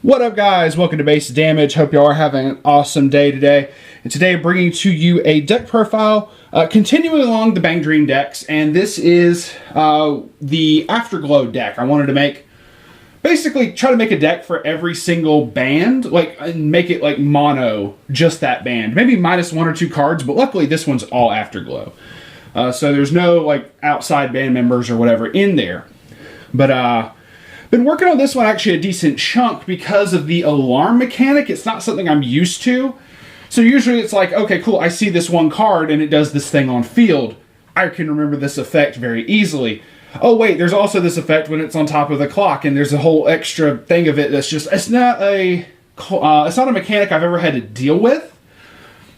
What up, guys? Welcome to Base Damage. Hope you all are having an awesome day today. And today I'm bringing to you a deck profile, continuing along the Bang Dream decks, and this is the Afterglow deck. I wanted to basically try to make a deck for every single band, and make it like mono, just that band. Maybe minus one or two cards, but luckily this one's all Afterglow. So there's no outside band members or whatever in there. But been working on this one actually a decent chunk because of the alarm mechanic. It's not something I'm used to. So usually it's like, okay, cool, I see this one card and it does this thing on field. I can remember this effect very easily. Oh wait, there's also this effect when it's on top of the clock, and there's a whole extra thing of it that's just, it's not a mechanic I've ever had to deal with.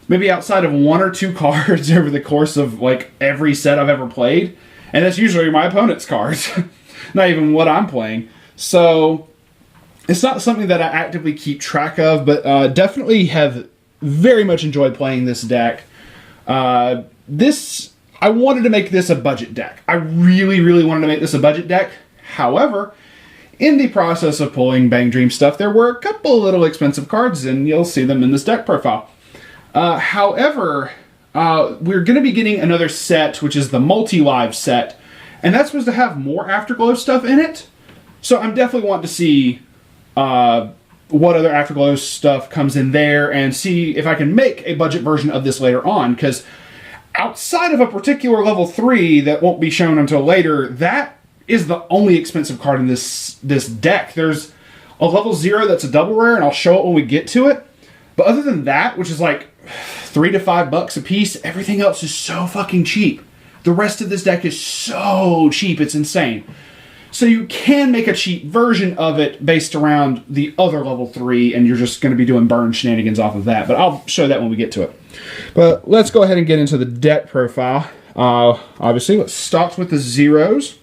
Maybe outside of one or two cards over the course of every set I've ever played. And that's usually my opponent's cards. Not even what I'm playing. So it's not something that I actively keep track of, but definitely have very much enjoyed playing this deck. I wanted to make this a budget deck. I really wanted to make this a budget deck. However, in the process of pulling Bang Dream stuff, there were a couple little expensive cards, and you'll see them in this deck profile. However, we're going to be getting another set, which is the multi-live set, and that's supposed to have more Afterglow stuff in it. So I'm definitely wanting to see what other Afterglow stuff comes in there and see if I can make a budget version of this later on, because outside of a particular level 3 that won't be shown until later, that is the only expensive card in this deck. There's a level 0 that's a double rare, and I'll show it when we get to it. But other than that, which is like $3 to $5 a piece, everything else is so fucking cheap. The rest of this deck is so cheap, it's insane. So you can make a cheap version of it based around the other level 3, and you're just going to be doing burn shenanigans off of that. But I'll show that when we get to it. But let's go ahead and get into the deck profile. Obviously, let's start with the zeros.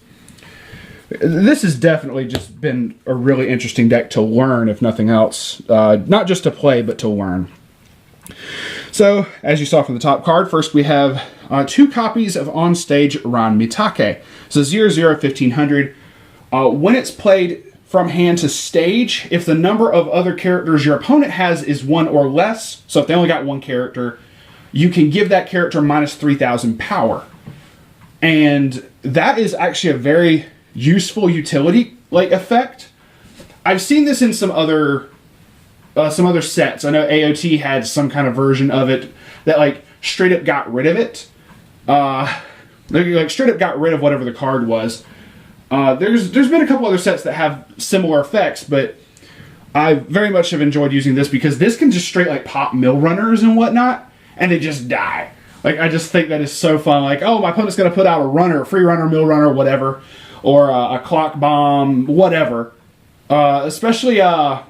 This has definitely just been a really interesting deck to learn, if nothing else. Not just to play, but to learn. So, as you saw from the top card, first we have 2 copies of Onstage Ran Mitake. So 00-1500. When it's played from hand to stage, if the number of other characters your opponent has is 1 or less, so if they only got 1 character, you can give that character minus 3,000 power. And that is actually a very useful utility effect. I've seen this in some other sets. I know AOT had some kind of version of it that straight up got rid of it. Straight up got rid of whatever the card was. There's been a couple other sets that have similar effects, but I very much have enjoyed using this because this can just straight pop mill runners and whatnot, and they just die. I just think that is so fun. Oh, my opponent's going to put out a runner, a free runner, mill runner, whatever, or a clock bomb, whatever. Especially or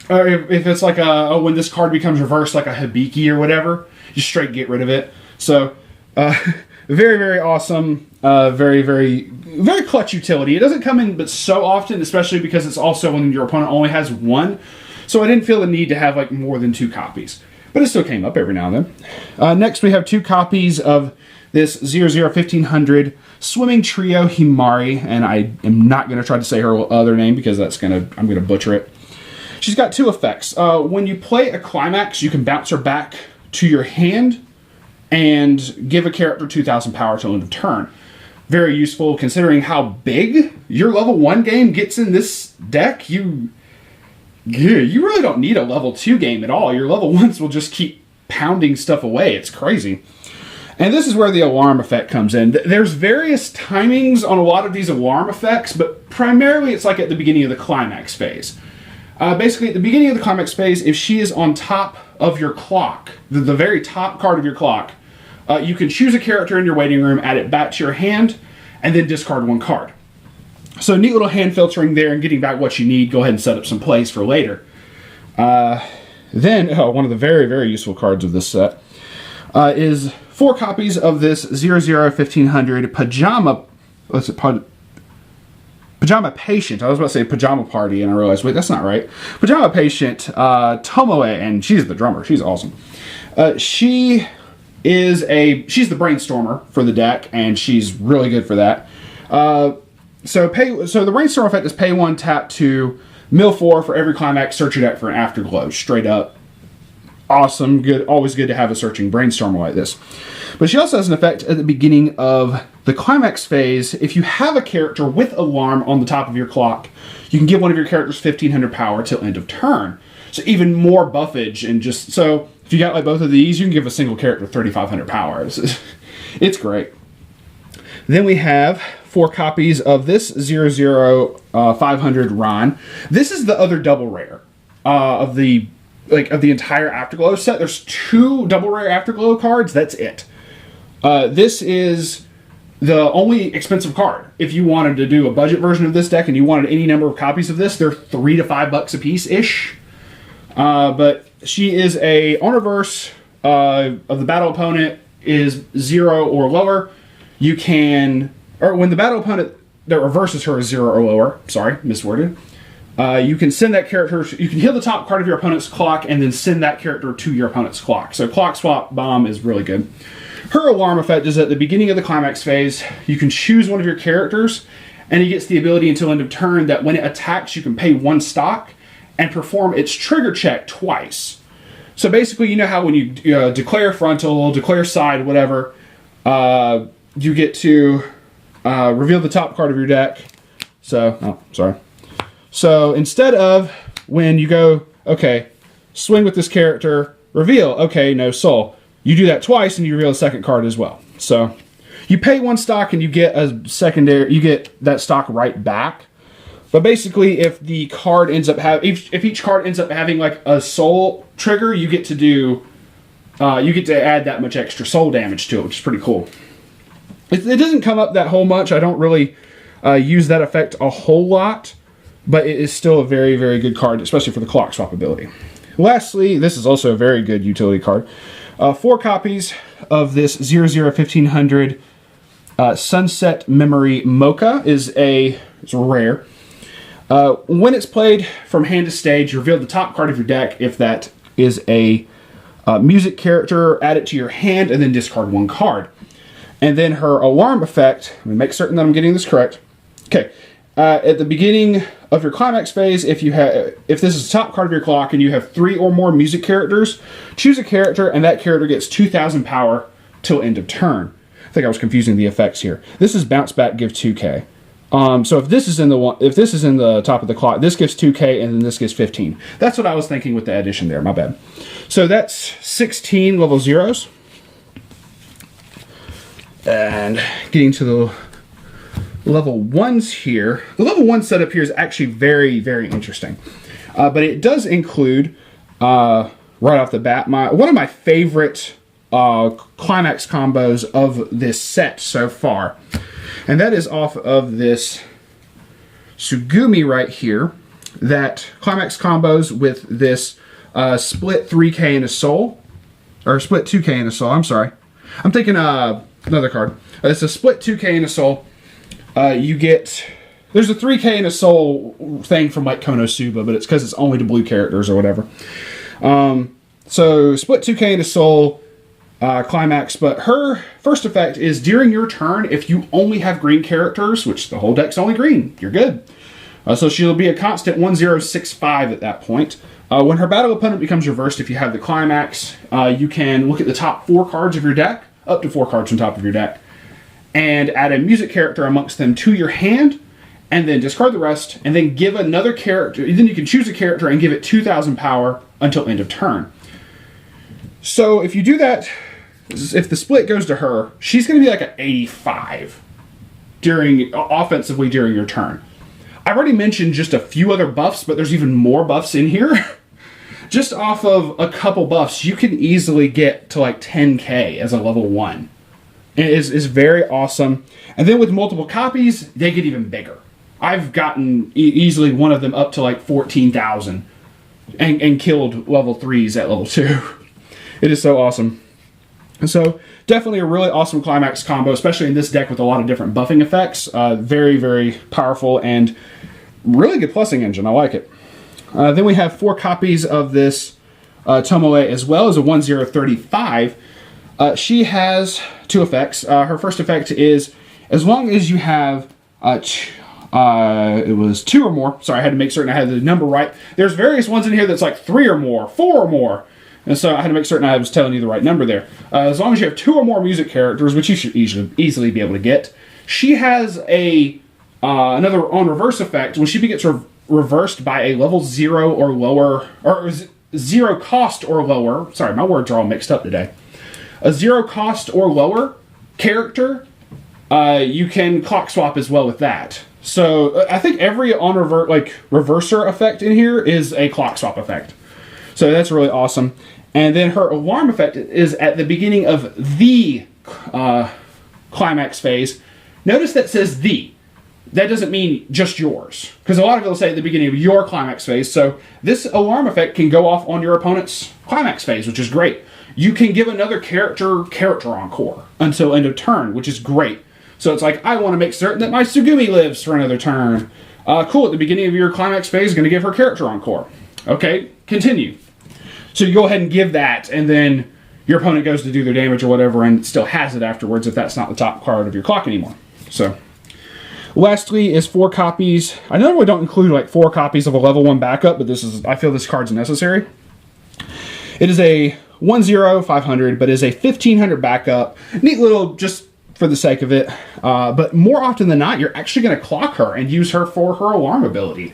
if it's when this card becomes reversed, like a Hibiki or whatever, just straight get rid of it. So, very, very awesome. Very, very, very clutch utility. It doesn't come in but so often, especially because it's also when your opponent only has 1. So I didn't feel the need to have more than 2 copies. But it still came up every now and then. Next we have 2 copies of this 00-1500 Swimming Trio Himari, and I am not going to try to say her other name because I'm going to butcher it. She's got 2 effects. When you play a climax, you can bounce her back to your hand and give a character 2,000 power till end of turn. Very useful considering how big your level 1 game gets in this deck. You really don't need a level 2 game at all. Your level 1s will just keep pounding stuff away. It's crazy. And this is where the alarm effect comes in. There's various timings on a lot of these alarm effects, but primarily it's at the beginning of the climax phase. Basically, at the beginning of the climax phase, if she is on top of your clock, the very top card of your clock, you can choose a character in your waiting room, add it back to your hand, and then discard 1 card. So neat little hand filtering there and getting back what you need. Go ahead and set up some plays for later. Then, one of the very, very useful cards of this set is 4 copies of this 00-1500 Pajama... What's it? Pajama Patient. I was about to say Pajama Party, and I realized, wait, that's not right. Pajama Patient, Tomoe, and she's the drummer. She's awesome. She's the brainstormer for the deck, and she's really good for that. So the brainstorm effect is pay 1, tap 2, Mill 4 for every climax, search your deck for an Afterglow. Straight up. Awesome. Good. Always good to have a searching brainstormer like this. But she also has an effect at the beginning of the climax phase. If you have a character with alarm on the top of your clock, you can give one of your characters 1500 power till end of turn. So even more buffage, and just so if you got like both of these, you can give a single character 3500 power. It's great. Then we have 4 copies of this 500 Ron. This is the other double rare of the entire Afterglow set. There's 2 double rare Afterglow cards. That's it. This is the only expensive card. If you wanted to do a budget version of this deck and you wanted any number of copies of this, they're $3 to $5 a piece ish. But she is a on reverse of the battle opponent is 0 or lower. You can, or when the battle opponent that reverses her is 0 or lower. Sorry, misworded. You can send that character, you can heal the top card of your opponent's clock and then send that character to your opponent's clock. So clock swap bomb is really good. Her alarm effect is at the beginning of the climax phase, you can choose one of your characters and it gets the ability until end of turn that when it attacks you can pay 1 stock and perform its trigger check twice. So basically, you know how when you declare frontal, declare side, whatever, you get to reveal the top card of your deck. So instead of when you go, okay, swing with this character, reveal, okay, no soul. You do that twice and you reveal a second card as well. So you pay 1 stock and you get a secondary, you get that stock right back. But basically, if the card ends up if each card ends up having like a soul trigger, you get to do, you get to add that much extra soul damage to it, which is pretty cool. It doesn't come up that whole much. I don't really use that effect a whole lot, but it is still a very, very good card, especially for the clock swap ability. Lastly, this is also a very good utility card. 4 copies of this 1500 Sunset Memory Mocha it's rare. When it's played from hand to stage, you reveal the top card of your deck. If that is a music character, add it to your hand and then discard 1 card. And then her alarm effect, let me make certain that I'm getting this correct. Okay, at the beginning of your climax phase, if this is the top card of your clock and you have 3 or more music characters, choose a character and that character gets 2000 power till end of turn. I think I was confusing the effects here. This is bounce back, give 2k. So if this is in the top of the clock, this gives 2k and then this gives 15. That's what I was thinking with the addition there, my bad. So that's 16 level 0s. And getting to the level 1s here. The level 1 setup here is actually very, very interesting. But it does include, right off the bat, one of my favorite climax combos of this set so far. And that is off of this Sugumi right here. That climax combos with this split 3k and a soul. Or split 2k and a soul, I'm sorry. I'm thinking another card. It's a split 2k and a soul. There's a 3k and a soul thing from like Konosuba, but it's because it's only to blue characters or whatever. So split 2k and a soul. Climax, but her first effect is during your turn, if you only have green characters, which the whole deck's only green, you're good. So she'll be a constant 1065 at that point. When her battle opponent becomes reversed, if you have the climax, you can look at the top 4 cards of your deck, up to 4 cards on top of your deck, and add a music character amongst them to your hand, and then discard the rest, and then give another character, then you can choose a character and give it 2000 power until end of turn. So if you do that, if the split goes to her, she's going to be like an 85 offensively during your turn. I've already mentioned just a few other buffs, but there's even more buffs in here. Just off of a couple buffs, you can easily get to like 10k as a level 1. It is very awesome. And then with multiple copies, they get even bigger. I've gotten easily one of them up to like 14,000 and killed level 3s at level 2. It is so awesome. So definitely a really awesome climax combo, especially in this deck with a lot of different buffing effects. Very, very powerful and really good plussing engine. I like it. Then we have 4 copies of this Tomoe as well as a 1035. She has 2 effects. Her first effect is as long as you have It was 2 or more. Sorry, I had to make certain I had the number right. There's various ones in here that's like 3 or more, 4 or more. And so I had to make certain I was telling you the right number there. As long as you have 2 or more music characters, which you should easily be able to get, she has a another on reverse effect. When she gets reversed by a level 0 or lower, or 0 cost or lower, sorry, my words are all mixed up today. A 0 cost or lower character, you can clock swap as well with that. So I think every on reverser effect in here is a clock swap effect. So that's really awesome. And then her alarm effect is at the beginning of the climax phase. Notice that says the. That doesn't mean just yours. Because a lot of people say at the beginning of your climax phase. So this alarm effect can go off on your opponent's climax phase, which is great. You can give another character encore until end of turn, which is great. So it's like, I want to make certain that my Tsugumi lives for another turn. Cool, at the beginning of your climax phase, going to give her character encore. Okay, continue. So you go ahead and give that, and then your opponent goes to do their damage or whatever, and still has it afterwards if that's not the top card of your clock anymore. So, lastly is 4 copies. I normally don't include like 4 copies of a level 1 backup, but I feel this card's necessary. It is a 1/0 500, but is a 1500 backup. Neat little, just for the sake of it. But more often than not, you're actually going to clock her and use her for her alarm ability.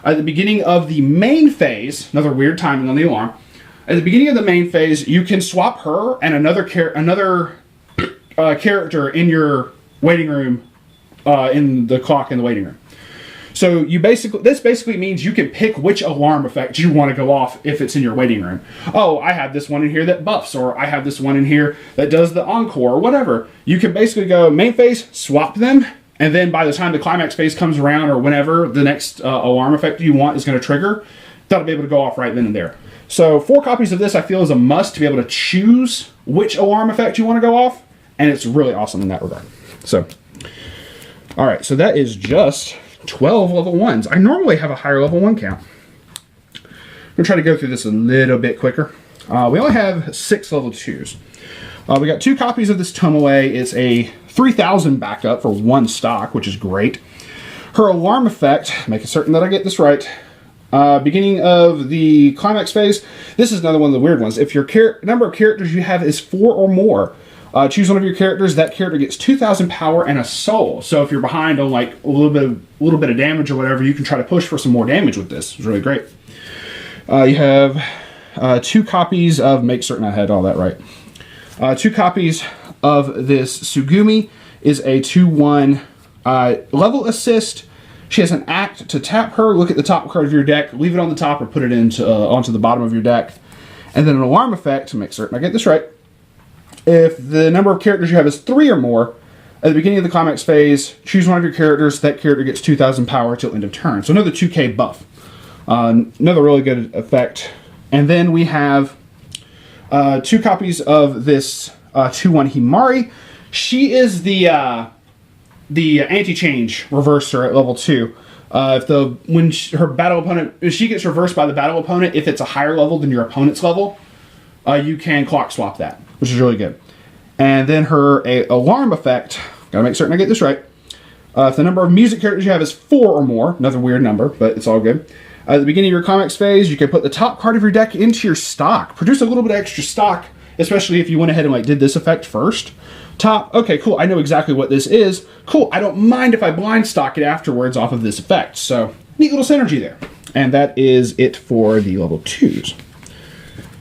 At the beginning of the main phase, another weird timing on the alarm. At the beginning of the main phase, you can swap her and another character in your waiting room, in the clock in the waiting room. So this basically means you can pick which alarm effect you want to go off if it's in your waiting room. Oh, I have this one in here that buffs, or I have this one in here that does the encore, or whatever. You can basically go main phase, swap them, and then by the time the climax phase comes around, or whenever the next alarm effect you want is going to trigger, that'll be able to go off right then and there. So 4 copies of this I feel is a must to be able to choose which alarm effect you want to go off, and it's really awesome in that regard. So, all right, so that is just 12 level 1s. I normally have a higher level 1 count. I'm going to try to go through this a little bit quicker. We only have 6 level 2s. We got 2 copies of this Tomoe. It's a 3000 backup for 1 stock, which is great. Her alarm effect, making certain that I get this right, beginning of the climax phase. This is another one of the weird ones. If your number of characters you have is 4 or more, choose one of your characters. That character gets 2000 power and a soul. So if you're behind on like a little bit of damage or whatever, you can try to push for some more damage with this. It's really great. You have 2 copies of, make certain I had all that right. 2 copies of this Tsugumi. Is a 2/1 level assist. She has an act to tap her. Look at the top card of your deck, leave it on the top, or put it onto the bottom of your deck. And then an alarm effect to make certain I get this right. If the number of characters you have is 3 or more, at the beginning of the climax phase, choose one of your characters. That character gets 2000 power till end of turn. So another 2k buff. Another really good effect. And then we have 2 copies of this 2/1 Himari. She is the anti-change reverser at level 2. Her battle opponent, if she gets reversed by the battle opponent, if it's a higher level than your opponent's level, you can clock swap that, which is really good. And then her alarm effect, gotta make certain I get this right. If the number of music characters you have is 4 or more, another weird number, but it's all good. At the beginning of your climax phase, you can put the top card of your deck into your stock. Produce a little bit of extra stock, especially if you went ahead and did this effect first. Top, okay, cool, I know exactly what this is. Cool, I don't mind if I blind stock it afterwards off of this effect. So, neat little synergy there. And that is it for the level 2s.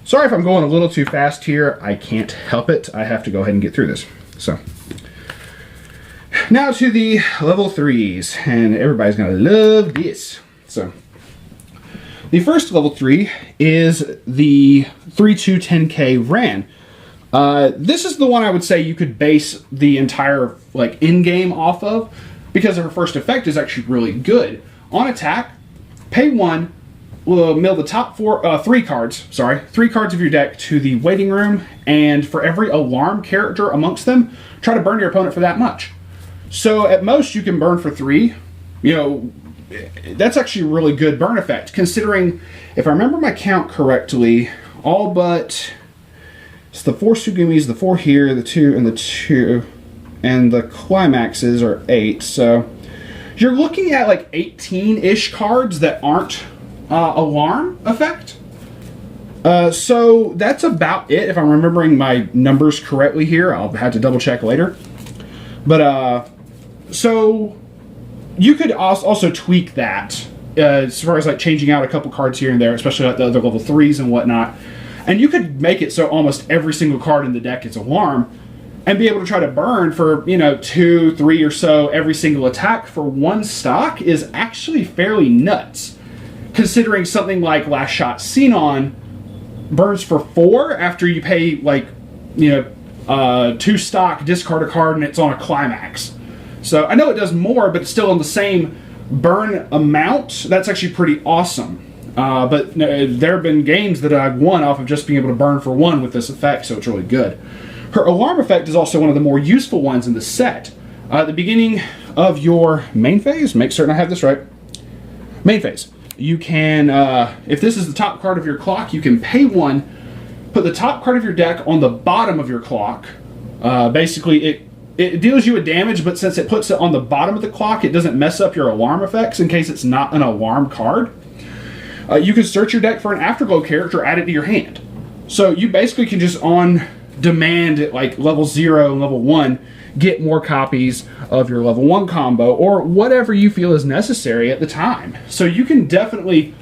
Sorry if I'm going a little too fast here. I can't help it. I have to go ahead and get through this. So, now to the level 3s. And everybody's going to love this. So, the first level 3 is the 3/2 10k Ran. This is the one I would say you could base the entire in-game off of, because her first effect is actually really good. On attack, pay 1, mill the top 3 cards of your deck to the waiting room, and for every alarm character amongst them, try to burn your opponent for that much. So at most you can burn for 3. That's actually a really good burn effect, considering, if I remember my count correctly, all but it's the 4 Tsugumis, the 4 here, the 2, and the 2, and the climaxes are 8. So you're looking at like 18-ish cards that aren't alarm effect. So that's about it, if I'm remembering my numbers correctly here. I'll have to double check later. But so you could also tweak that as far as like changing out a couple cards here and there, especially like the other level 3s and whatnot. And you could make it so almost every single card in the deck is alarm, and be able to try to burn for, 2, 3 or so every single attack for one stock is actually fairly nuts. Considering something like Last Shot Xenon burns for 4 after you pay, like, 2 stock, discard a card, and it's on a climax. So I know it does more, but it's still in the same burn amount. That's actually pretty awesome. But there have been games that I've won off of just being able to burn for 1 with this effect, so it's really good. Her alarm effect is also one of the more useful ones in the set. At the beginning of your main phase, make certain I have this right. Main phase. You can, if this is the top card of your clock, you can pay 1, put the top card of your deck on the bottom of your clock. Basically, it deals you a damage, but since it puts it on the bottom of the clock, it doesn't mess up your alarm effects in case it's not an alarm card. You can search your deck for an Afterglow character, add it to your hand. So you basically can just on demand at like level 0 and level 1 get more copies of your level 1 combo or whatever you feel is necessary at the time. So you can definitely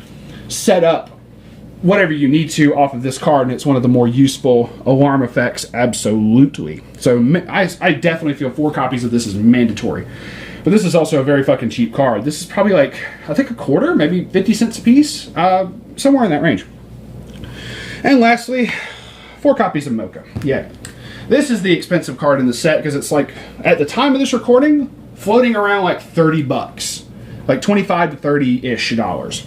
set up whatever you need to off of this card, and it's one of the more useful alarm effects, absolutely. So I definitely feel 4 copies of this is mandatory. But this is also a very fucking cheap card. This is probably like, I think a quarter, maybe 50 cents a piece, somewhere in that range. And lastly, 4 copies of Mocha. Yeah. This is the expensive card in the set because it's like, at the time of this recording, floating around like 30 bucks. Like 25 to 30-ish dollars.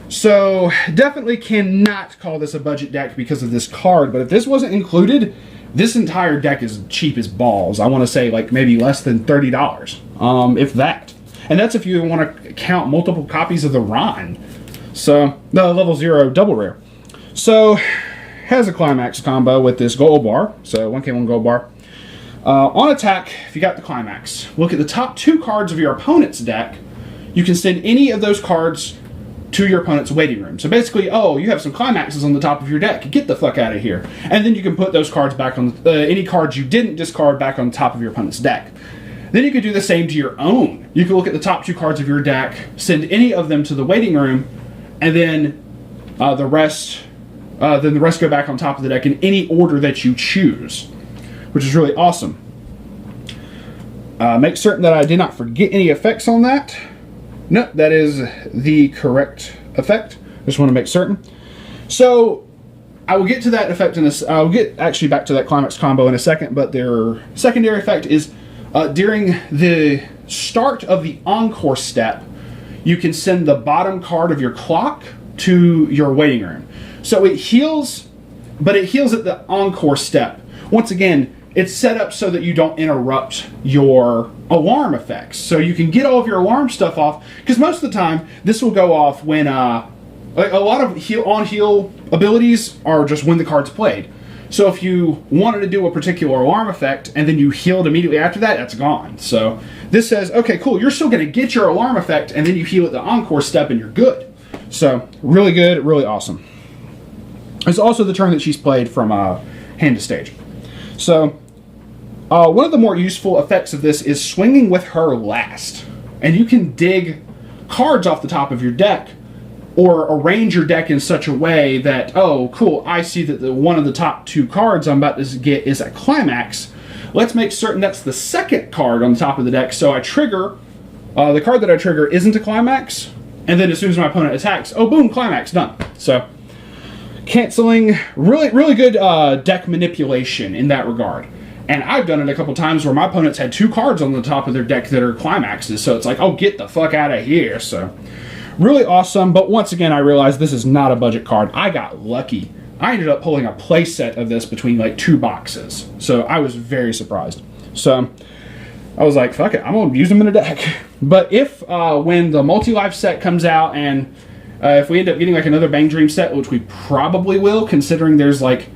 So, definitely cannot call this a budget deck because of this card, but if this wasn't included, this entire deck is cheap as balls. I want to say like maybe less than $30, if that. And that's if you want to count multiple copies of the Ron. So, the level 0 double rare. So, has a climax combo with this gold bar. So, 1k1 gold bar. On attack, if you got the climax, look at the top 2 cards of your opponent's deck. You can send any of those cards to your opponent's waiting room. So basically, oh, you have some climaxes on the top of your deck. Get the fuck out of here. And then you can put those cards back on, any cards you didn't discard back on the top of your opponent's deck. Then you could do the same to your own. You can look at the top 2 cards of your deck, send any of them to the waiting room, and then the rest go back on top of the deck in any order that you choose, which is really awesome. Make certain that I did not forget any effects on that. No, that is the correct effect. Just want to make certain. So, I will get to that effect in this. I'll get actually back to that climax combo in a second, but their secondary effect is during the start of the encore step, you can send the bottom card of your clock to your waiting room. So it heals, but it heals at the encore step. Once again, it's set up so that you don't interrupt your alarm effects. So you can get all of your alarm stuff off, because most of the time, this will go off when, like a lot of on-heal abilities are just when the card's played. So if you wanted to do a particular alarm effect, and then you healed immediately after that, that's gone. So this says, okay, cool, you're still gonna get your alarm effect, and then you heal at the encore step, and you're good. So, really good, really awesome. It's also the turn that she's played from hand to stage. So, one of the more useful effects of this is swinging with her last. And you can dig cards off the top of your deck, or arrange your deck in such a way that, oh, cool, I see that one of the top 2 cards I'm about to get is a climax. Let's make certain that's the second card on the top of the deck, so I trigger, the card that I trigger isn't a climax, and then as soon as my opponent attacks, oh, boom, climax, done. So, canceling, really good deck manipulation in that regard. And I've done it a couple times where my opponents had 2 cards on the top of their deck that are climaxes, so it's like, oh, get the fuck out of here. So, really awesome, but once again, I realized this is not a budget card. I got lucky. I ended up pulling a play set of this between like 2 boxes, so I was very surprised. So, I was like, fuck it, I'm gonna use them in a deck. But if, when the multi-life set comes out, and if we end up getting like another Bang Dream set, which we probably will, considering there's like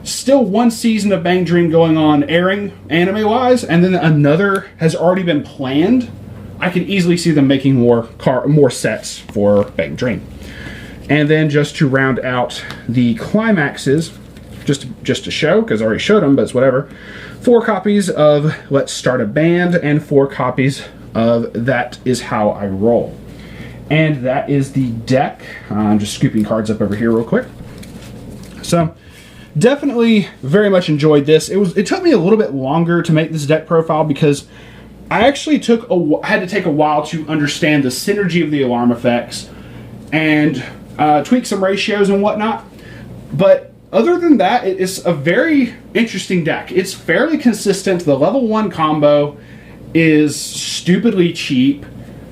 still 1 season of Bang Dream going on airing anime-wise, and then another has already been planned I can easily see them making more sets for Bang Dream. And then just to round out the climaxes, just to show, because I already showed them, but it's whatever. 4 copies of Let's Start a Band and 4 copies of That Is How I Roll. And that is the deck. I'm just scooping cards up over here real quick. So definitely very much enjoyed this. It took me a little bit longer to make this deck profile because I actually had to take a while to understand the synergy of the alarm effects and tweak some ratios and whatnot. But other than that, it is a very interesting deck. It's fairly consistent. The level 1 combo is stupidly cheap.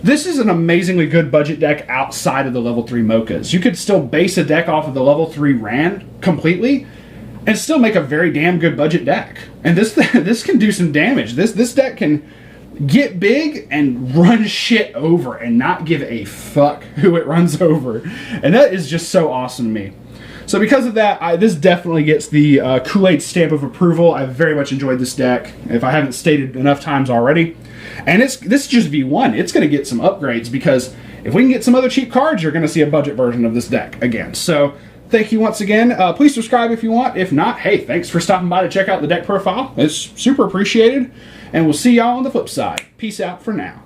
This is an amazingly good budget deck outside of the level 3 mochas. You could still base a deck off of the level 3 Rand completely and still make a very damn good budget deck. And this can do some damage. This deck can get big and run shit over and not give a fuck who it runs over. And that is just so awesome to me. So because of that, this definitely gets the Kool-Aid stamp of approval. I very much enjoyed this deck, if I haven't stated enough times already. And this is just V1. It's going to get some upgrades because if we can get some other cheap cards, you're going to see a budget version of this deck again. So thank you once again. Please subscribe if you want. If not, hey, thanks for stopping by to check out the deck profile. It's super appreciated. And we'll see y'all on the flip side. Peace out for now.